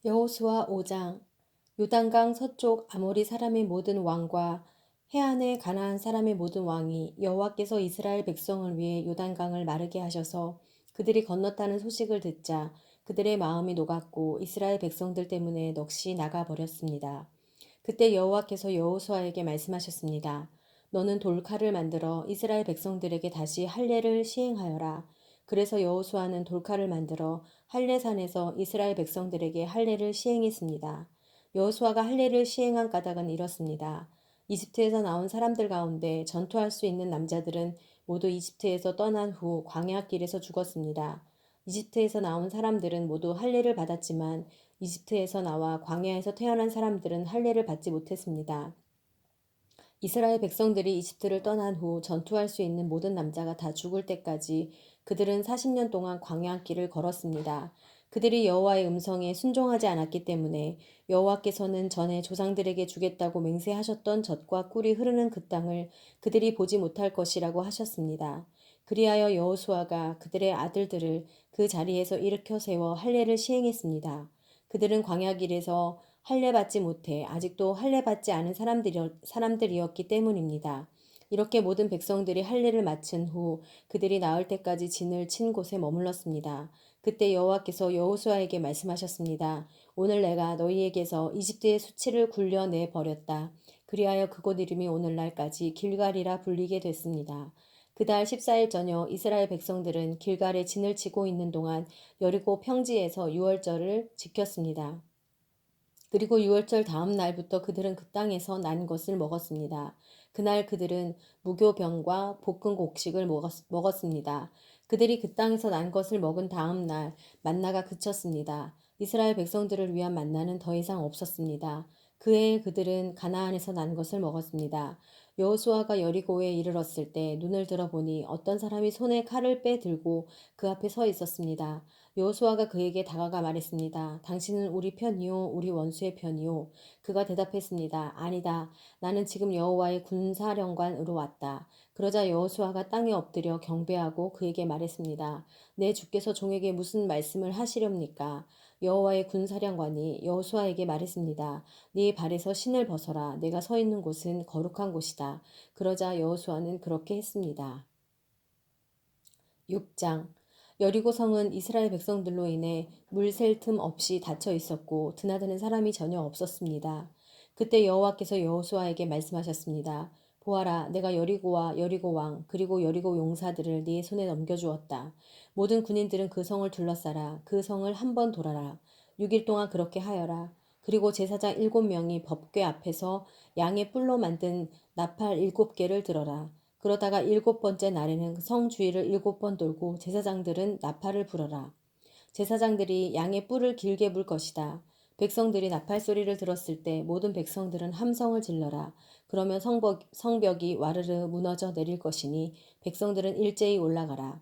여호수아 5장. 요단강 서쪽 아모리 사람의 모든 왕과 해안의 가나안 사람의 모든 왕이 여호와께서 이스라엘 백성을 위해 요단강을 마르게 하셔서 그들이 건넜다는 소식을 듣자 그들의 마음이 녹았고 이스라엘 백성들 때문에 넋이 나가 버렸습니다. 그때 여호와께서 여호수아에게 말씀하셨습니다. 너는 돌칼을 만들어 이스라엘 백성들에게 다시 할례를 시행하여라. 그래서 여호수아는 돌칼을 만들어 할례산에서 이스라엘 백성들에게 할례를 시행했습니다. 여호수아가 할례를 시행한 까닭은 이렇습니다. 이집트에서 나온 사람들 가운데 전투할 수 있는 남자들은 모두 이집트에서 떠난 후 광야길에서 죽었습니다. 이집트에서 나온 사람들은 모두 할례를 받았지만 이집트에서 나와 광야에서 태어난 사람들은 할례를 받지 못했습니다. 이스라엘 백성들이 이집트를 떠난 후 전투할 수 있는 모든 남자가 다 죽을 때까지 그들은 40년 동안 광야길을 걸었습니다. 그들이 여호와의 음성에 순종하지 않았기 때문에 여호와께서는 전에 조상들에게 주겠다고 맹세하셨던 젖과 꿀이 흐르는 그 땅을 그들이 보지 못할 것이라고 하셨습니다. 그리하여 여호수아가 그들의 아들들을 그 자리에서 일으켜 세워 할례를 시행했습니다. 그들은 광야길에서 할례받지 못해 아직도 할례받지 않은 사람들이었기 때문입니다. 이렇게 모든 백성들이 할례를 마친 후 그들이 나을 때까지 진을 친 곳에 머물렀습니다. 그때 여호와께서 여호수아에게 말씀하셨습니다. 오늘 내가 너희에게서 이집트의 수치를 굴려내 버렸다. 그리하여 그곳 이름이 오늘날까지 길갈이라 불리게 됐습니다. 그달 14일 저녁 이스라엘 백성들은 길갈에 진을 치고 있는 동안 여리고 평지에서 유월절을 지켰습니다. 그리고 유월절 다음 날부터 그들은 그 땅에서 난 것을 먹었습니다. 그날 그들은 무교병과 볶은 곡식을 먹었습니다. 그들이 그 땅에서 난 것을 먹은 다음 날 만나가 그쳤습니다. 이스라엘 백성들을 위한 만나는 더 이상 없었습니다. 그해 그들은 가나안에서 난 것을 먹었습니다. 여호수아가 여리고에 이르렀을 때 눈을 들어보니 어떤 사람이 손에 칼을 빼들고 그 앞에 서 있었습니다. 여호수아가 그에게 다가가 말했습니다. 당신은 우리 편이요 우리 원수의 편이요. 그가 대답했습니다. 아니다. 나는 지금 여호와의 군사령관으로 왔다. 그러자 여호수아가 땅에 엎드려 경배하고 그에게 말했습니다. 내 주께서 종에게 무슨 말씀을 하시렵니까? 여호와의 군사령관이 여호수아에게 말했습니다. 네 발에서 신을 벗어라. 내가 서 있는 곳은 거룩한 곳이다. 그러자 여호수아는 그렇게 했습니다. 6장. 여리고 성은 이스라엘 백성들로 인해 물 셀 틈 없이 닫혀 있었고 드나드는 사람이 전혀 없었습니다. 그때 여호와께서 여호수아에게 말씀하셨습니다. 보아라, 내가 여리고와 여리고 왕 그리고 여리고 용사들을 네 손에 넘겨주었다. 모든 군인들은 그 성을 둘러싸라. 그 성을 한 번 돌아라. 6일 동안 그렇게 하여라. 그리고 제사장 7명이 법궤 앞에서 양의 뿔로 만든 나팔 7개를 들어라. 그러다가 7번째 날에는 성 주위를 7번 돌고 제사장들은 나팔을 불어라. 제사장들이 양의 뿔을 길게 불 것이다. 백성들이 나팔 소리를 들었을 때 모든 백성들은 함성을 질러라. 그러면 성벽이 와르르 무너져 내릴 것이니 백성들은 일제히 올라가라.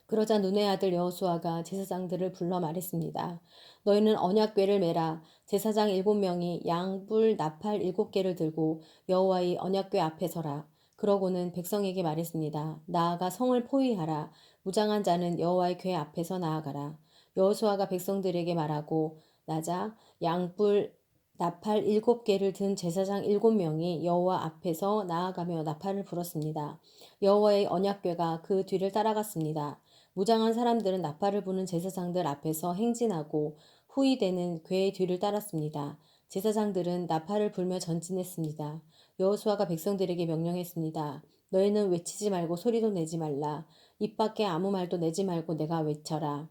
그러자 눈의 아들 여호수아가 제사장들을 불러 말했습니다. 너희는 언약궤를 메라. 제사장 7명이 양불 나팔 7개를 들고 여호와의 언약궤 앞에 서라. 그러고는 백성에게 말했습니다. 나아가 성을 포위하라. 무장한 자는 여호와의 궤 앞에서 나아가라. 여호수아가 백성들에게 말하고 나자 양불 나팔 7개를 든 제사장 7명이 여호와 앞에서 나아가며 나팔을 불었습니다. 여호와의 언약궤가 그 뒤를 따라갔습니다. 무장한 사람들은 나팔을 부는 제사장들 앞에서 행진하고 후위대는 궤의 뒤를 따랐습니다. 제사장들은 나팔을 불며 전진했습니다. 여호수아가 백성들에게 명령했습니다. 너희는 외치지 말고 소리도 내지 말라. 입 밖에 아무 말도 내지 말고 내가 외쳐라.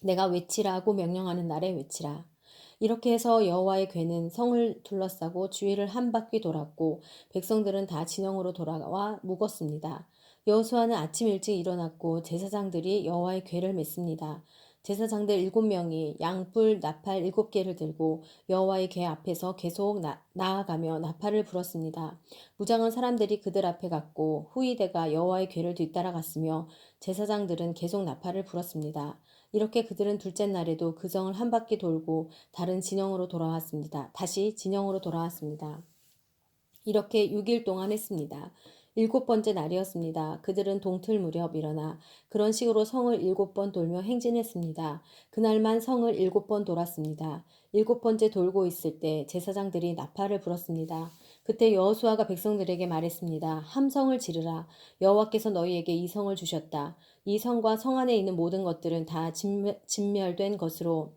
내가 외치라고 명령하는 날에 외치라. 이렇게 해서 여호와의 궤는 성을 둘러싸고 주위를 한 바퀴 돌았고 백성들은 다 진영으로 돌아와 묵었습니다. 여호수아는 아침 일찍 일어났고 제사장들이 여호와의 궤를 맸습니다. 제사장들 7명이 양뿔 나팔 7개를 들고 여호와의 궤 앞에서 계속 나아가며 나팔을 불었습니다. 무장한 사람들이 그들 앞에 갔고 후위대가 여호와의 궤를 뒤따라갔으며 제사장들은 계속 나팔을 불었습니다. 이렇게 그들은 둘째 날에도 그 성을 한 바퀴 돌고 다른 진영으로 돌아왔습니다. 다시 진영으로 돌아왔습니다. 이렇게 6일 동안 했습니다. 7번째 날이었습니다. 그들은 동틀 무렵 일어나 그런 식으로 성을 7번 돌며 행진했습니다. 그날만 성을 7번 돌았습니다. 7번째 돌고 있을 때 제사장들이 나팔을 불었습니다. 그때 여호수아가 백성들에게 말했습니다. 함성을 지르라. 여호와께서 너희에게 이 성을 주셨다. 이 성과 성 안에 있는 모든 것들은 다 진멸된 것으로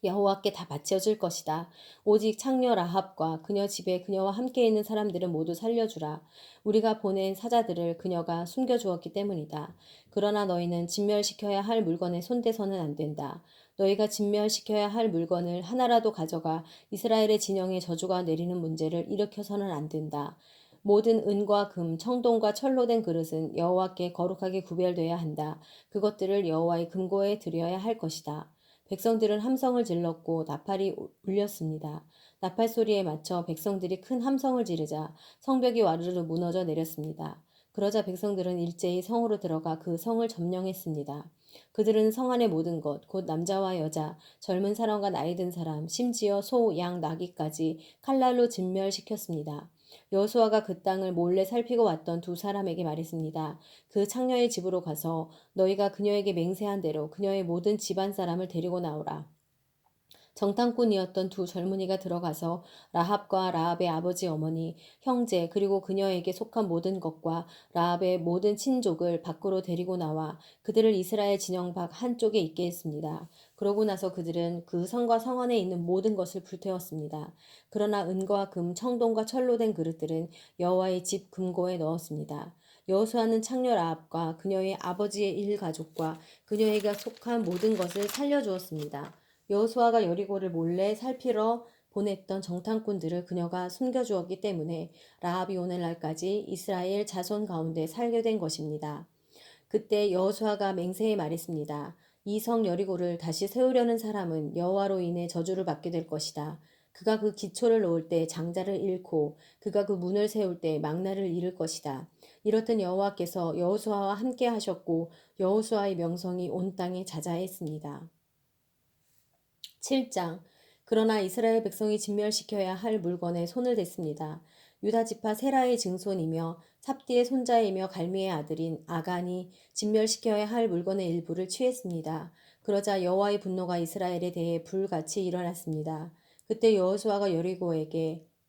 여호와께 다 바쳐질 것이다. 오직 창녀 라합과 그녀 집에 그녀와 함께 있는 사람들은 모두 살려주라. 우리가 보낸 사자들을 그녀가 숨겨주었기 때문이다. 그러나 너희는 진멸시켜야 할 물건에 손대서는 안 된다. 너희가 진멸시켜야 할 물건을 하나라도 가져가 이스라엘의 진영에 저주가 내리는 문제를 일으켜서는 안 된다. 모든 은과 금, 청동과 철로 된 그릇은 여호와께 거룩하게 구별돼야 한다. 그것들을 여호와의 금고에 드려야 할 것이다. 백성들은 함성을 질렀고 나팔이 울렸습니다. 나팔 소리에 맞춰 백성들이 큰 함성을 지르자 성벽이 와르르 무너져 내렸습니다. 그러자 백성들은 일제히 성으로 들어가 그 성을 점령했습니다. 그들은 성 안의 모든 것, 곧 남자와 여자, 젊은 사람과 나이 든 사람, 심지어 소, 양, 나귀까지 칼날로 진멸시켰습니다. 여호수아가 그 땅을 몰래 살피고 왔던 두 사람에게 말했습니다. 그 창녀의 집으로 가서 너희가 그녀에게 맹세한 대로 그녀의 모든 집안 사람을 데리고 나오라. 정탐꾼이었던 두 젊은이가 들어가서 라합과 라합의 아버지 어머니, 형제 그리고 그녀에게 속한 모든 것과 라합의 모든 친족을 밖으로 데리고 나와 그들을 이스라엘 진영 밖 한쪽에 있게 했습니다. 그러고 나서 그들은 그 성과 성 안에 있는 모든 것을 불태웠습니다. 그러나 은과 금, 청동과 철로 된 그릇들은 여호와의 집 금고에 넣었습니다. 여호수아는 창녀 라합과 그녀의 아버지의 일가족과 그녀에게 속한 모든 것을 살려주었습니다. 여호수아가 여리고를 몰래 살피러 보냈던 정탐꾼들을 그녀가 숨겨주었기 때문에 라합이 오늘날까지 이스라엘 자손 가운데 살게 된 것입니다. 그때 여호수아가 맹세해 말했습니다. 이 성 여리고를 다시 세우려는 사람은 여호와로 인해 저주를 받게 될 것이다. 그가 그 기초를 놓을 때 장자를 잃고 그가 그 문을 세울 때 망나를 잃을 것이다. 이렇듯 여호와께서 여호수아와 함께 하셨고 여호수아의 명성이 온 땅에 자자했습니다. 7장. 그러나 이스라엘 백성이 진멸시켜야 할 물건에 손을 댔습니다. 유다 지파 세라의 증손이며 삽디의 손자이며 갈미의 아들인 아간이 진멸시켜야 할 물건의 일부를 취했습니다. 그러자 여호와의 분노가 이스라엘에 대해 불같이 일어났습니다. 그때 여호수아가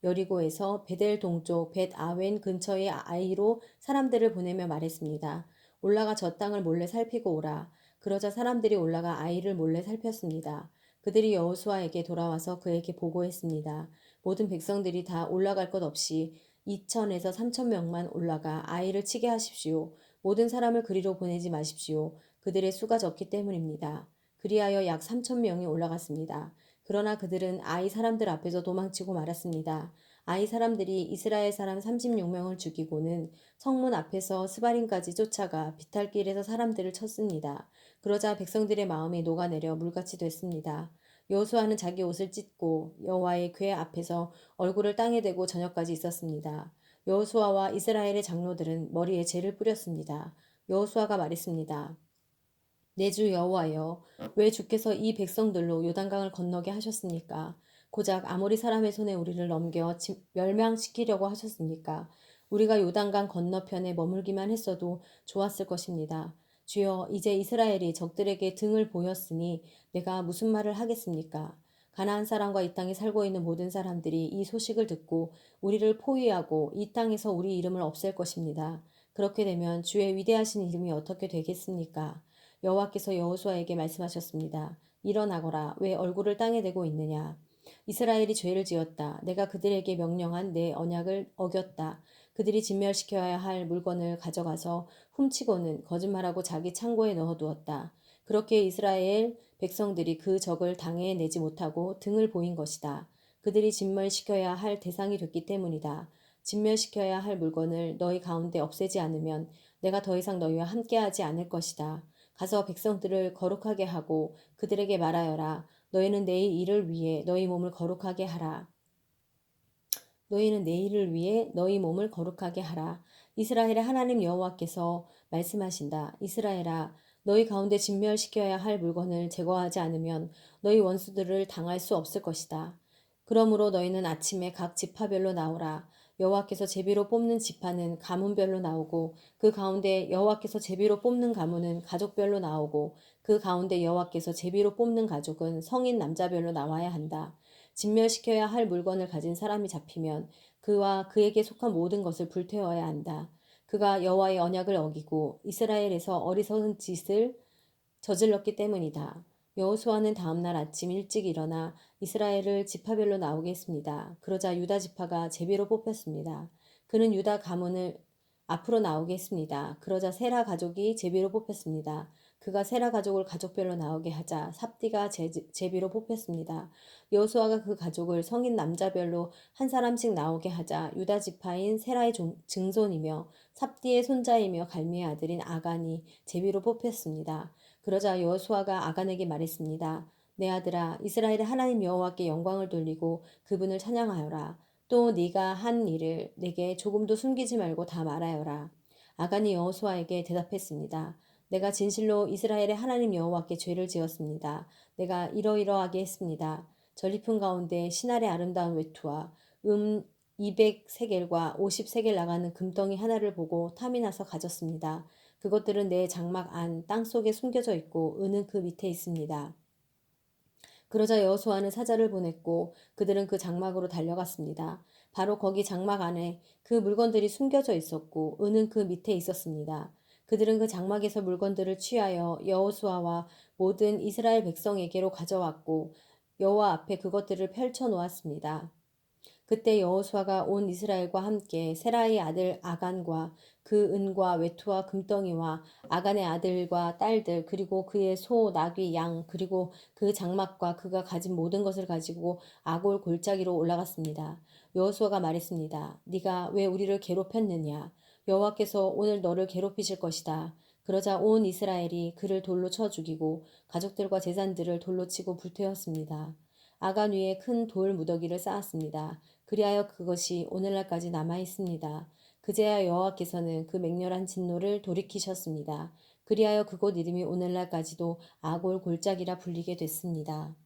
여리고에서 베델 동쪽 벳 아웬 근처의 아이로 사람들을 보내며 말했습니다. 올라가 저 땅을 몰래 살피고 오라. 그러자 사람들이 올라가 아이를 몰래 살폈습니다. 그들이 여호수아에게 돌아와서 그에게 보고했습니다. 모든 백성들이 다 올라갈 것 없이 2천에서 3천 명만 올라가 아이를 치게 하십시오. 모든 사람을 그리로 보내지 마십시오. 그들의 수가 적기 때문입니다. 그리하여 약 3천 명이 올라갔습니다. 그러나 그들은 아이 사람들 앞에서 도망치고 말았습니다. 아이 사람들이 이스라엘 사람 36명을 죽이고는 성문 앞에서 스바림까지 쫓아가 비탈길에서 사람들을 쳤습니다. 그러자 백성들의 마음이 녹아내려 물같이 됐습니다. 여호수아는 자기 옷을 찢고 여호와의 궤 앞에서 얼굴을 땅에 대고 저녁까지 있었습니다. 여호수아와 이스라엘의 장로들은 머리에 재를 뿌렸습니다. 여호수아가 말했습니다. 내 주 여호와여, 왜 주께서 이 백성들로 요단강을 건너게 하셨습니까? 고작 아모리 사람의 손에 우리를 넘겨 멸망시키려고 하셨습니까? 우리가 요단강 건너편에 머물기만 했어도 좋았을 것입니다. 주여, 이제 이스라엘이 적들에게 등을 보였으니 내가 무슨 말을 하겠습니까? 가나안 사람과 이 땅에 살고 있는 모든 사람들이 이 소식을 듣고 우리를 포위하고 이 땅에서 우리 이름을 없앨 것입니다. 그렇게 되면 주의 위대하신 이름이 어떻게 되겠습니까? 여호와께서 여호수아에게 말씀하셨습니다. 일어나거라. 왜 얼굴을 땅에 대고 있느냐? 이스라엘이 죄를 지었다. 내가 그들에게 명령한 내 언약을 어겼다. 그들이 진멸시켜야 할 물건을 가져가서 훔치고는 거짓말하고 자기 창고에 넣어두었다. 그렇게 이스라엘 백성들이 그 적을 당해 내지 못하고 등을 보인 것이다. 그들이 진멸시켜야 할 대상이 됐기 때문이다. 진멸시켜야 할 물건을 너희 가운데 없애지 않으면 내가 더 이상 너희와 함께하지 않을 것이다. 가서 백성들을 거룩하게 하고 그들에게 말하여라. 너희는 내 일을 위해 너희 몸을 거룩하게 하라. 너희는 내 일을 위해 너희 몸을 거룩하게 하라. 이스라엘의 하나님 여호와께서 말씀하신다. 이스라엘아, 너희 가운데 진멸시켜야 할 물건을 제거하지 않으면 너희 원수들을 당할 수 없을 것이다. 그러므로 너희는 아침에 각 지파별로 나오라. 여호와께서 제비로 뽑는 지파는 가문별로 나오고 그 가운데 여호와께서 제비로 뽑는 가문은 가족별로 나오고 그 가운데 여호와께서 제비로 뽑는 가족은 성인 남자별로 나와야 한다. 진멸시켜야 할 물건을 가진 사람이 잡히면 그와 그에게 속한 모든 것을 불태워야 한다. 그가 여호와의 언약을 어기고 이스라엘에서 어리석은 짓을 저질렀기 때문이다. 여호수아는 다음날 아침 일찍 일어나 이스라엘을 지파별로 나오게 했습니다. 그러자 유다 지파가 제비로 뽑혔습니다. 그는 유다 가문을 앞으로 나오게 했습니다. 그러자 세라 가족이 제비로 뽑혔습니다. 그가 세라 가족을 가족별로 나오게 하자 삽디가 제비로 뽑혔습니다. 여호수아가 그 가족을 성인 남자별로 한 사람씩 나오게 하자 유다 지파인 세라의 증손이며 삽디의 손자이며 갈미의 아들인 아간이 제비로 뽑혔습니다. 그러자 여호수아가 아간에게 말했습니다. 내 아들아, 이스라엘의 하나님 여호와께 영광을 돌리고 그분을 찬양하여라. 또 네가 한 일을 내게 조금도 숨기지 말고 다 말하여라. 아간이 여호수아에게 대답했습니다. 내가 진실로 이스라엘의 하나님 여호와께 죄를 지었습니다. 내가 이러이러하게 했습니다. 전리품 가운데 신할의 아름다운 외투와 200세겔과 50세겔 나가는 금덩이 하나를 보고 탐이 나서 가졌습니다. 그것들은 내 장막 안 땅속에 숨겨져 있고 은은 그 밑에 있습니다. 그러자 여호수아는 사자를 보냈고 그들은 그 장막으로 달려갔습니다. 바로 거기 장막 안에 그 물건들이 숨겨져 있었고 은은 그 밑에 있었습니다. 그들은 그 장막에서 물건들을 취하여 여호수아와 모든 이스라엘 백성에게로 가져왔고 여호와 앞에 그것들을 펼쳐 놓았습니다. 그때 여호수아가 온 이스라엘과 함께 세라의 아들 아간과 그 은과 외투와 금덩이와 아간의 아들과 딸들 그리고 그의 소, 나귀, 양 그리고 그 장막과 그가 가진 모든 것을 가지고 아골 골짜기로 올라갔습니다. 여호수아가 말했습니다. 네가 왜 우리를 괴롭혔느냐? 여호와께서 오늘 너를 괴롭히실 것이다. 그러자 온 이스라엘이 그를 돌로 쳐 죽이고 가족들과 제산들을 돌로 치고 불태웠습니다. 아간 위에 큰 돌 무더기를 쌓았습니다. 그리하여 그것이 오늘날까지 남아 있습니다. 그제야 여호와께서는 그 맹렬한 진노를 돌이키셨습니다. 그리하여 그곳 이름이 오늘날까지도 아골 골짜기라 불리게 됐습니다.